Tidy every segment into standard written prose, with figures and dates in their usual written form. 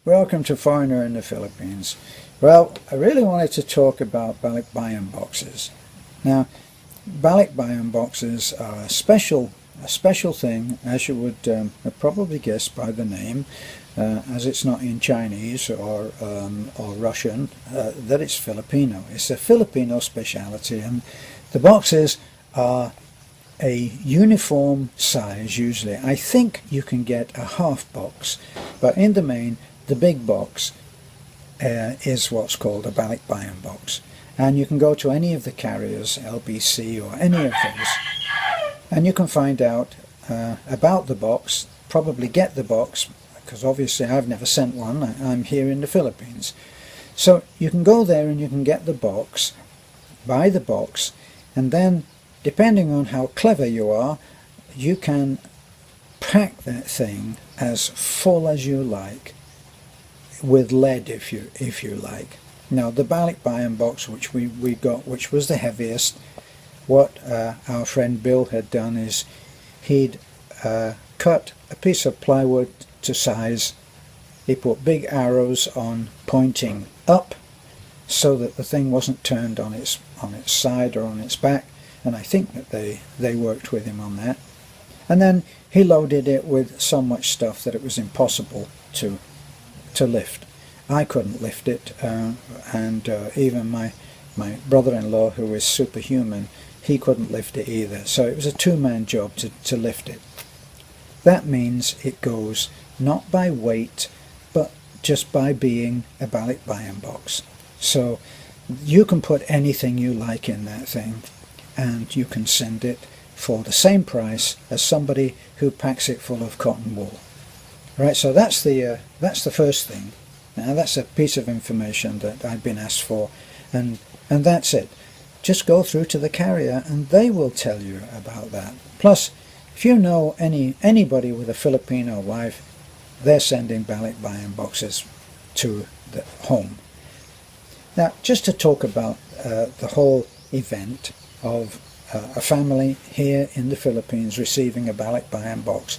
Welcome to Foreigner in the Philippines. Well, I really wanted to talk about Balik Bayan boxes. Now, Balik Bayan boxes are a special thing, as you would have probably guessed by the name, as it's not in Chinese or Russian, that it's Filipino. It's a Filipino speciality, and the boxes are a uniform size usually. I think you can get a half box, but in the main, the big box is what's called a Balik Bayan box. And you can go to any of the carriers, LBC or any of those, and you can find out about the box, probably get the box, because obviously I've never sent one, I'm here in the Philippines. So you can go there and you can get the box, buy the box, and then depending on how clever you are, you can pack that thing as full as you like, with lead if you like. Now the Balik Bayan box which we got, which was the heaviest, what our friend Bill had done is he'd cut a piece of plywood to size. He put big arrows on pointing up so that the thing wasn't turned on its side or on its back, and I think that they worked with him on that. And then he loaded it with so much stuff that it was impossible to lift. I couldn't lift it, and even my brother-in-law, who is superhuman, he couldn't lift it either. So it was a two-man job to lift it. That means it goes not by weight, but just by being a Balik Bayan box. So you can put anything you like in that thing, and you can send it for the same price as somebody who packs it full of cotton wool. Right, so that's the first thing. Now that's a piece of information that I've been asked for, and that's it. Just go through to the carrier and they will tell you about that. Plus, if you know anybody with a Filipino wife, they're sending Balik Bayan boxes to the home. Now, just to talk about the whole event of a family here in the Philippines receiving a Balik Bayan box,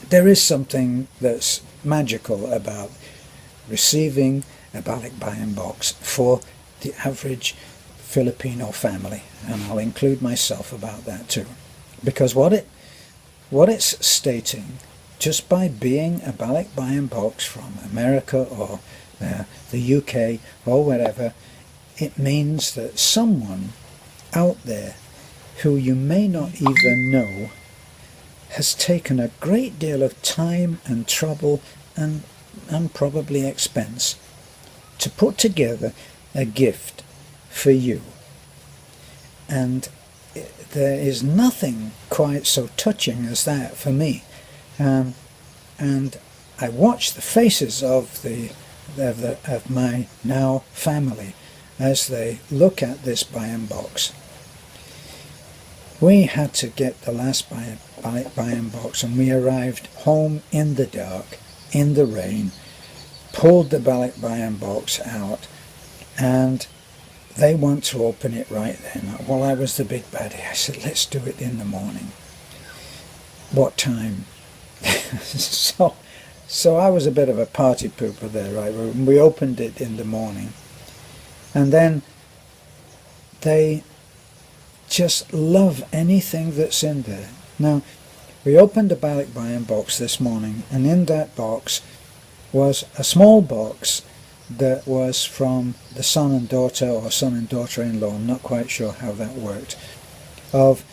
there is something that's magical about receiving a Balik Bayan box for the average Filipino family, and I'll include myself about that too, because what it's stating, just by being a Balik Bayan box from America or the UK or wherever, it means that someone out there who you may not even know has taken a great deal of time and trouble and probably expense to put together a gift for you. And there is nothing quite so touching as that for me. And I watch the faces of my now family as they look at this Bayan box. We had to get the last Balik Bayan box, and we arrived home in the dark, in the rain, pulled the Balik Bayan box out, and they want to open it right then. Well, I was the big baddie. I said, let's do it in the morning. What time? So I was a bit of a party pooper there, right? We opened it in the morning, and then they just love anything that's in there. Now, we opened a Balik Bayan box this morning, and in that box was a small box that was from the son and daughter, or son and daughter-in-law, I'm not quite sure how that worked, of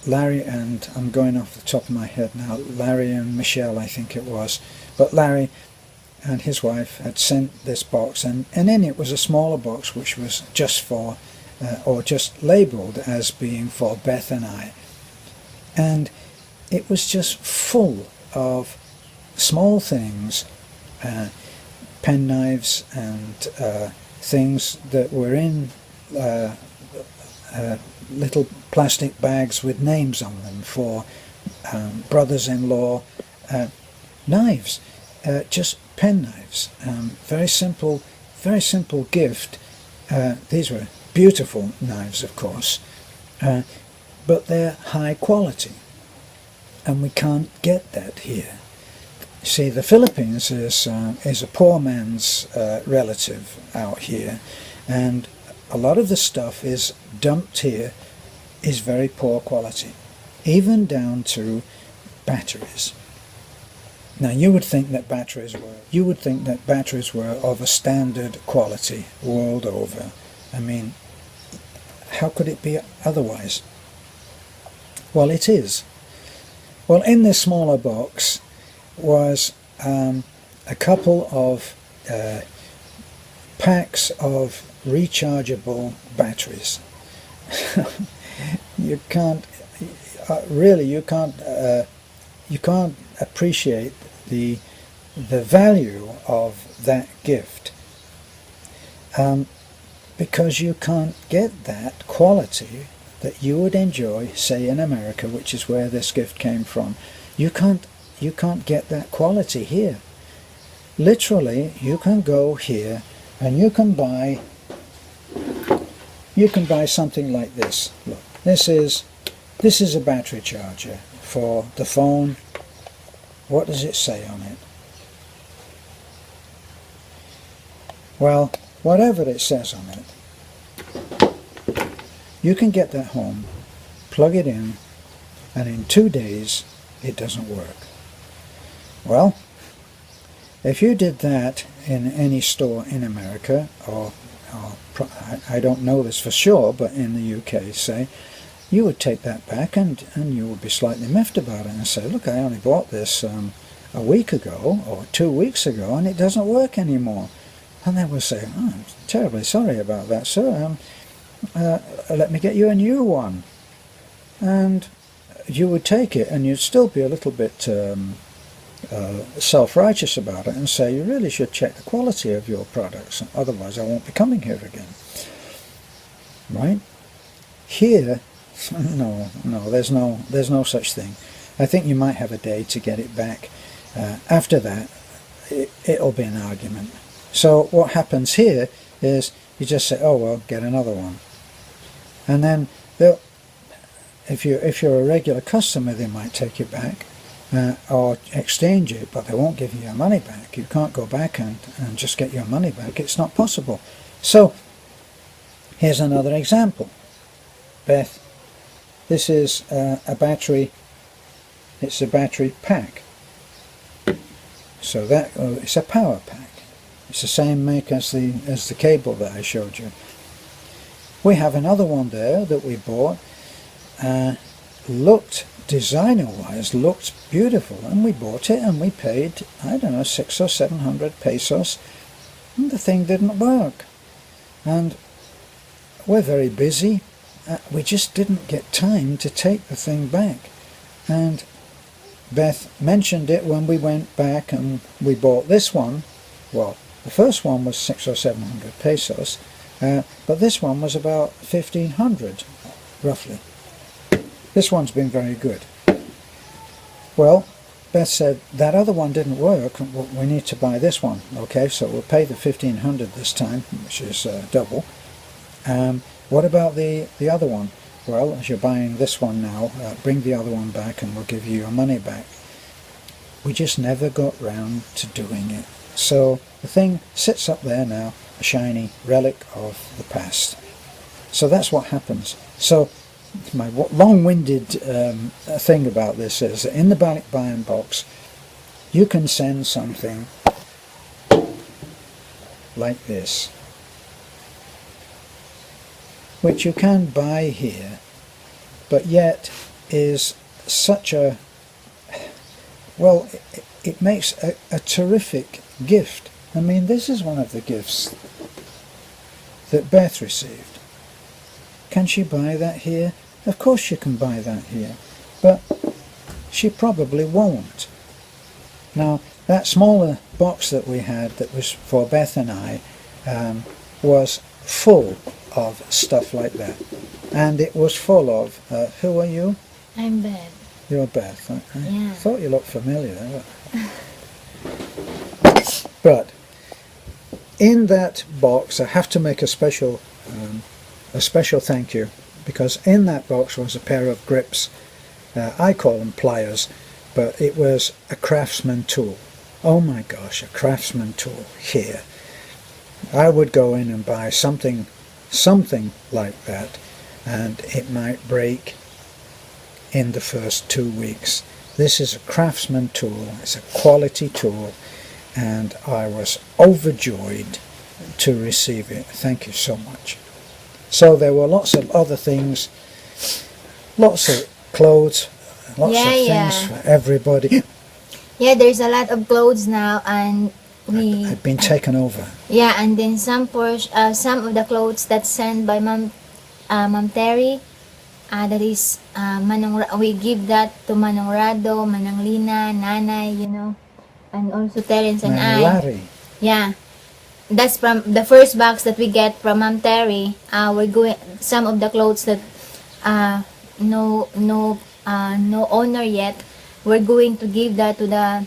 Larry and, I'm going off the top of my head now, Larry and Michelle I think it was, but Larry and his wife had sent this box, and in it was a smaller box which was just for or just labelled as being for Beth and I, and it was just full of small things, pen knives and things that were in little plastic bags with names on them for brothers-in-law, knives, just pen knives, very simple gift. These were beautiful knives, of course, but they're high quality, and we can't get that here. See, the Philippines is a poor man's relative out here, and a lot of the stuff is dumped here is very poor quality, even down to batteries. Now you would think that batteries were of a standard quality world over. I mean, how could it be otherwise? Well, it is. Well, in this smaller box was a couple of packs of rechargeable batteries. You can't appreciate the value of that gift, because you can't get that quality that you would enjoy, say, in America, which is where this gift came from. You can't get that quality here. Literally, you can go here and you can buy something like this. Look, this is a battery charger for the phone. What does it say on it? Well, whatever it says on it, you can get that home, plug it in, and in 2 days it doesn't work. Well, if you did that in any store in America, or I don't know this for sure, but in the UK, say, you would take that back and you would be slightly miffed about it and say, look, I only bought this a week ago or 2 weeks ago and it doesn't work anymore. And they will say, oh, I'm terribly sorry about that, sir. Let me get you a new one. And you would take it and you'd still be a little bit self-righteous about it and say, you really should check the quality of your products, otherwise I won't be coming here again. Right? Here, no, there's no such thing. I think you might have a day to get it back. After that, it'll be an argument. So what happens here is you just say, oh well, get another one. And then if you're a regular customer, they might take it back or exchange it, but they won't give you your money back. You can't go back and just get your money back. It's not possible. So here's another example. Beth, this is a battery. It's a battery pack. So that it's a power pack. It's the same make as the cable that I showed you. We have another one there that we bought. Looked designer-wise, looked beautiful, and we bought it and we paid, I don't know, 600 or 700 pesos, and the thing didn't work. And we're very busy. We just didn't get time to take the thing back. And Beth mentioned it when we went back and we bought this one. Well, the first one was 600 or 700 pesos, but this one was about 1500, roughly. This one's been very good. Well, Beth said, that other one didn't work, we need to buy this one. Okay, so we'll pay the 1500 this time, which is double. What about the other one? Well, as you're buying this one now, bring the other one back and we'll give you your money back. We just never got round to doing it. So the thing sits up there now, a shiny relic of the past. So that's what happens. So my long-winded thing about this is that in the Balik Bayan box, you can send something like this, which you can buy here, but yet is such a, well, it makes a terrific gift. I mean, this is one of the gifts that Beth received. Can she buy that here? Of course she can buy that here, but she probably won't. Now, that smaller box that we had that was for Beth and I was full of stuff like that. And it was full of, who are you? I'm Beth. You're Beth. I thought you looked familiar. But in that box, I have to make a special thank you, because in that box was a pair of grips. I call them pliers, but it was a craftsman tool. oh my gosh, a craftsman tool here. I would go in and buy something like that, and it might break in the first 2 weeks. This is a craftsman tool, it's a quality tool, and I was overjoyed to receive it. Thank you so much. So there were lots of other things, lots of clothes, lots of things for everybody. Yeah, there's a lot of clothes now, and I've been taken over. Yeah, and then some of the clothes that's sent by Mom Terry, that is we give that to Manong Rado, Manang Lina, Nanay, you know, and also Terence and I. Larry. Yeah, that's from the first box that we get from Mom Terry. We're going some of the clothes that no owner yet. We're going to give that to the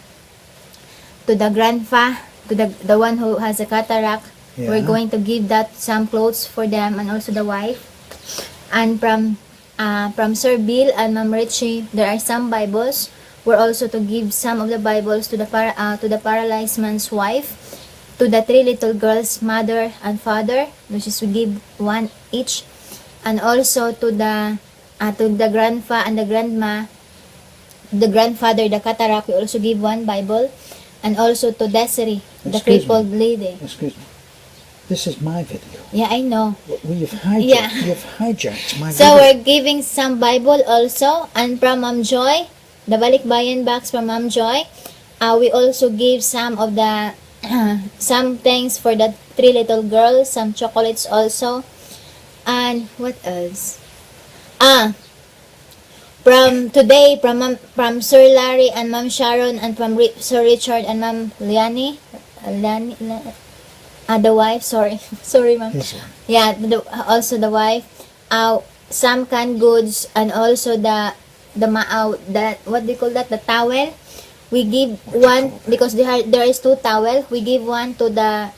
grandpa, to the one who has a cataract. Yeah. We're going to give that some clothes for them, and also the wife. And from Sir Bill and Ma'am Richie, there are some Bibles. We're also to give some of the Bibles to the paralyzed man's wife, to the 3 little girls' mother and father, which is we give 1 each, and also to the grandpa and the grandma, the grandfather, the cataract, we also give 1 Bible, and also to Desiree, the crippled lady. Excuse me. This is my video. Yeah, I know. You've hijacked my video. So we're giving some Bible also, and from Ma'am Joy, the Balik Bayan box from Ma'am Joy. We also give some of the some things for the 3 little girls, some chocolates also, and what else? From today, from Sir Larry and Ma'am Sharon, and from Sir Richard and Ma'am Liani, the wife. Sorry, Ma'am. Yeah, also the wife. Some canned goods, and also the what do you call that? The towel. We give 1 because there is 2 towel. We give 1 to the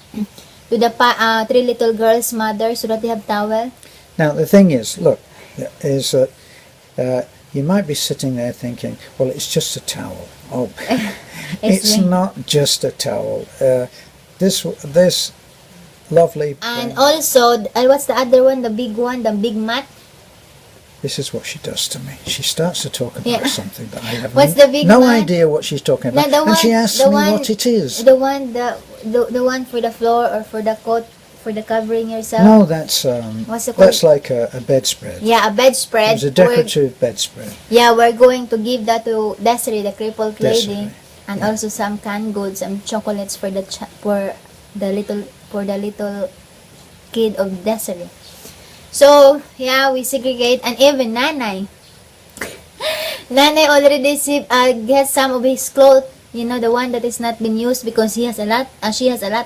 3 little girls' mother, so that they have towel. Now the thing is, look, is that you might be sitting there thinking, well, it's just a towel. Oh, it's not just a towel. This lovely. And also, what's the other one? The big one, the big mat. This is what she does to me. She starts to talk about something that I have no idea what she's talking about, and she asks me what it is. The one for the floor, or for the coat, for the covering yourself. No, that's that's like a bedspread. Yeah, a bedspread. It's a decorative bedspread. Yeah, we're going to give that to Desiree, the crippled lady, and also some canned goods and chocolates for the little kid of Desiree. So yeah, we segregate, and even Nanay. Nanay already gets some of his clothes. You know, the one that is not been used, because she has a lot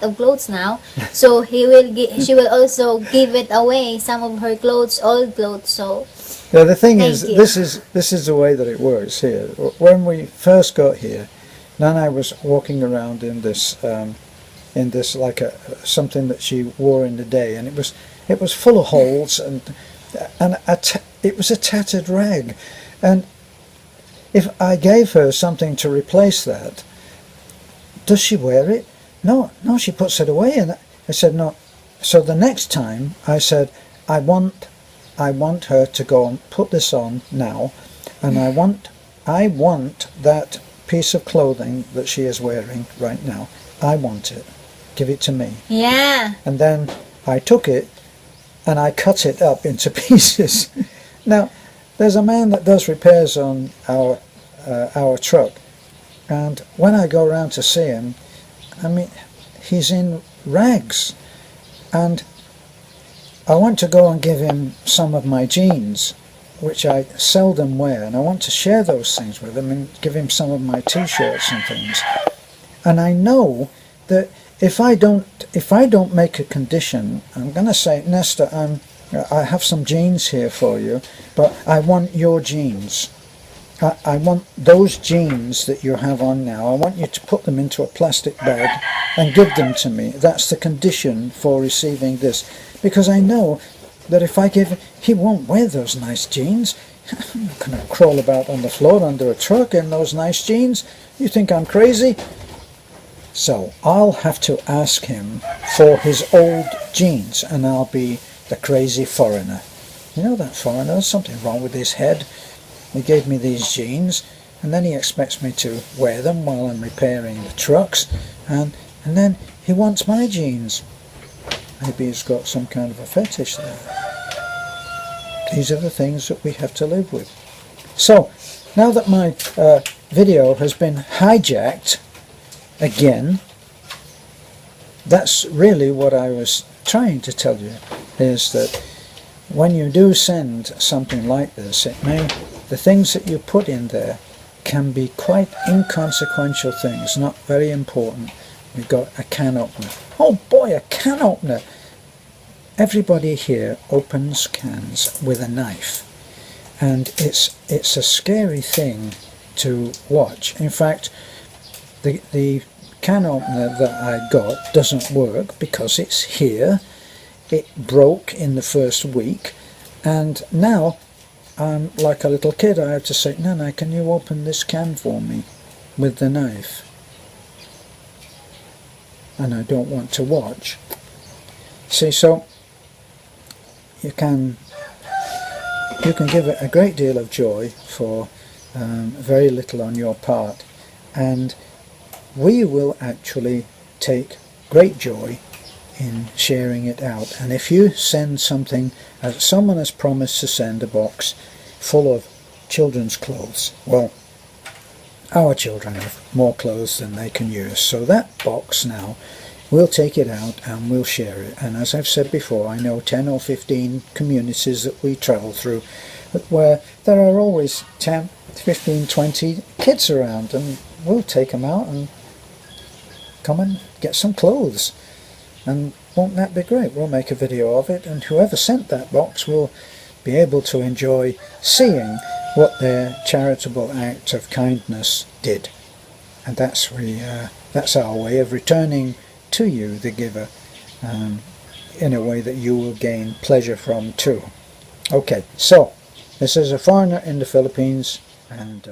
of clothes now. So she will also give it away, some of her clothes, old clothes. So yeah, the thing is, this is the way that it works here. When we first got here, Nanay was walking around in this like something that she wore in the day, and it was full of holes, and it was a tattered rag, and if I gave her something to replace that, does she wear it? No, she puts it away. And I said no. So the next time I said, I want her to go and put this on now, and I want that piece of clothing that she is wearing right now. I want it. Give it to me. Yeah. And then I took it and I cut it up into pieces. Now, there's a man that does repairs on our truck, and when I go around to see him, I mean, he's in rags, and I want to go and give him some of my jeans, which I seldom wear, and I want to share those things with him and give him some of my t-shirts and things. And I know that if I don't make a condition, I'm going to say, Nesta, I have some jeans here for you, but I want your jeans. I want those jeans that you have on now. I want you to put them into a plastic bag and give them to me. That's the condition for receiving this, because I know that if I give, he won't wear those nice jeans. I'm not going to crawl about on the floor under a truck in those nice jeans. You think I'm crazy? So I'll have to ask him for his old jeans, and I'll be the crazy foreigner. You know that foreigner, there's something wrong with his head. He gave me these jeans, and then he expects me to wear them while I'm repairing the trucks, and then he wants my jeans. Maybe he's got some kind of a fetish there. These are the things that we have to live with. So, now that my video has been hijacked again, that's really what I was trying to tell you, is that when you do send something like this, the things that you put in there can be quite inconsequential things, not very important. We've got a can opener. Oh boy, a can opener! Everybody here opens cans with a knife, and it's a scary thing to watch. In fact, the can opener that I got doesn't work because it's here. It broke in the first week, and now I'm like a little kid. I have to say, Nana, can you open this can for me with the knife? And I don't want to watch. See, so you can give it a great deal of joy for very little on your part, and we will actually take great joy in sharing it out. And if you send something, as someone has promised to send a box full of children's clothes, well, our children have more clothes than they can use, so that box now, we'll take it out and we'll share it. And as I've said before, I know 10 or 15 communities that we travel through where there are always 10, 15, 20 kids around, and we'll take them out and come and get some clothes. And won't that be great? We'll make a video of it, and whoever sent that box will be able to enjoy seeing what their charitable act of kindness did. And that's our way of returning to you, the giver, in a way that you will gain pleasure from too. Okay, so this is a foreigner in the Philippines, and